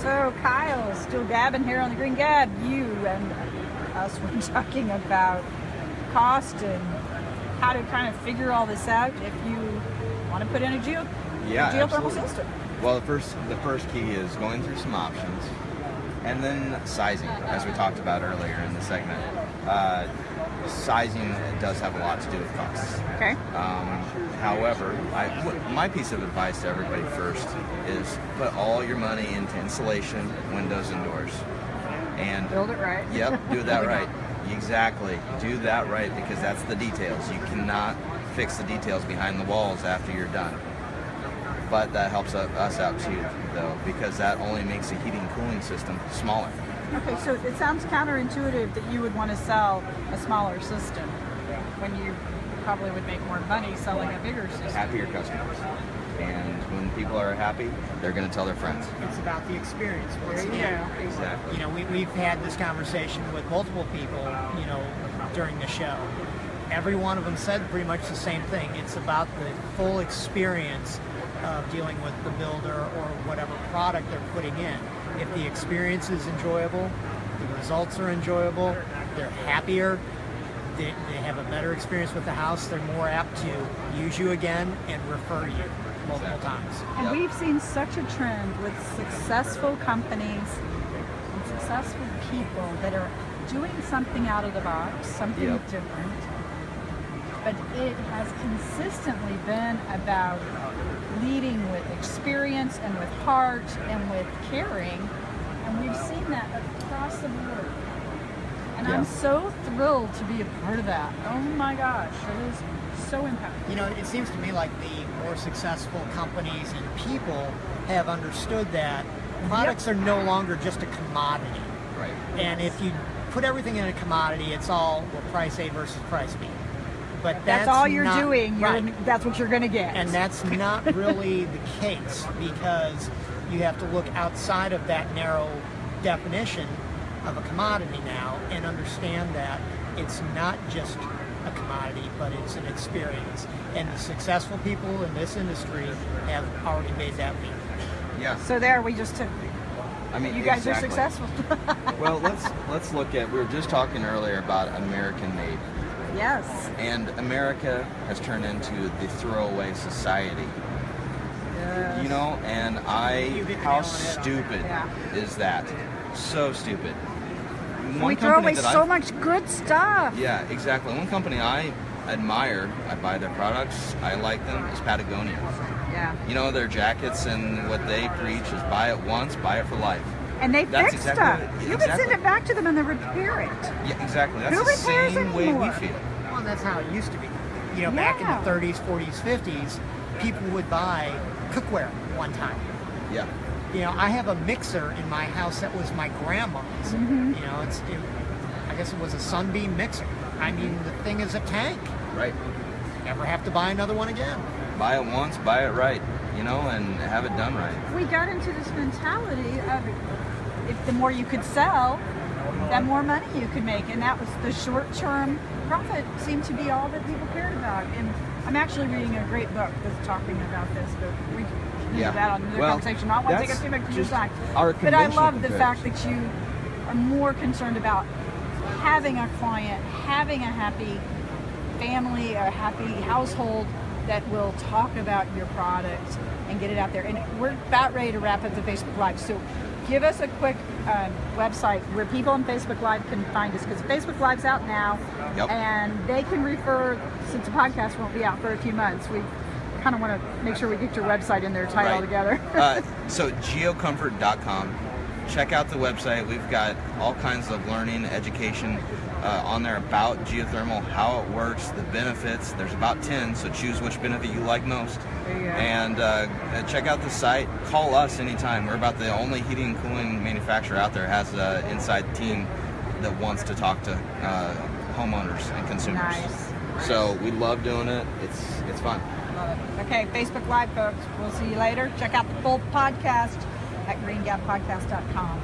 So Kyle, still gabbing here on the Green Gab. You and us were talking about cost and how to kind of figure all this out if you want to put in a geothermal system. Well, the first key is going through some options, and then sizing, as we talked about earlier in the segment. Sizing does have a lot to do with costs. Okay. However, my piece of advice to everybody first is put all your money into insulation, windows, and doors. And build it right. Yep, do that right. Exactly. Do that right, because that's the details. You cannot fix the details behind the walls after you're done. But that helps us out too, though, because that only makes a heating and cooling system smaller. Okay, so it sounds counterintuitive that you would want to sell a smaller system when you probably would make more money selling a bigger system. Happier customers. And when people are happy, they're going to tell their friends. It's about the experience. Once again. Yeah, exactly. You know, we've had this conversation with multiple people, you know, during the show. Every one of them said pretty much the same thing. It's about the full experience of dealing with the builder or whatever product they're putting in. If the experience is enjoyable, the results are enjoyable, they're happier, they have a better experience with the house, they're more apt to use you again and refer you multiple times. And we've seen such a trend with successful companies and successful people that are doing something out of the box, something different. But it has consistently been about leading with experience and with heart and with caring, and we've seen that across the board. And I'm so thrilled to be a part of that. Oh my gosh, it is so impactful. You know, it seems to me like the more successful companies and people have understood that products are no longer just a commodity. Right. And if you put everything in a commodity, it's all price A versus price B. But that's all you're doing. That's what you're going to get. And that's not really the case, because you have to look outside of that narrow definition of a commodity now and understand that it's not just a commodity, but it's an experience. And the successful people in this industry have already made that leap. Yeah. So there, we just took. I mean, you guys are successful. Well, let's look at. We were just talking earlier about American made. Yes. And America has turned into the throwaway society. Yes. You know, and how stupid is that? So stupid. We throw away so much good stuff. Yeah, exactly. One company I admire, I buy their products, I like them, is Patagonia. Yeah. You know, their jackets and what they preach is buy it once, buy it for life. And they fix stuff. You can send it back to them and they repair it. Yeah, exactly. That's Who the repairs same way anymore? we feel. Well, that's how it used to be. You know, back in the 30s, 40s, 50s, people would buy cookware one time. Yeah. You know, I have a mixer in my house that was my grandma's. Mm-hmm. You know, I guess it was a Sunbeam mixer. I mean, the thing is a tank. Right. Never have to buy another one again. Buy it once, buy it right, you know, and have it done right. We got into this mentality of if the more you could sell, the more money you could make. And that was the short-term profit seemed to be all that people cared about. And I'm actually reading a great book that's talking about this, but we can do that on another conversation. I don't want to take up too much of your time. But I love the fact that you are more concerned about having a client, having a happy family, a happy household that will talk about your product and get it out there. And we're about ready to wrap up the Facebook Live. So give us a quick website where people on Facebook Live can find us, because Facebook Live's out now, and they can refer, since the podcast won't be out for a few months, we kind of want to make sure we get your website in there tied all together. So GeoComfort.com. Check out the website. We've got all kinds of learning, education on there about geothermal, how it works, the benefits. There's about 10, so choose which benefit you like most. And check out the site. Call us anytime. We're about the only heating and cooling manufacturer out there that has an inside team that wants to talk to homeowners and consumers. Nice. So we love doing it. It's fun. Love it. Okay, Facebook Live, folks. We'll see you later. Check out the full podcast at greengapodcast.com.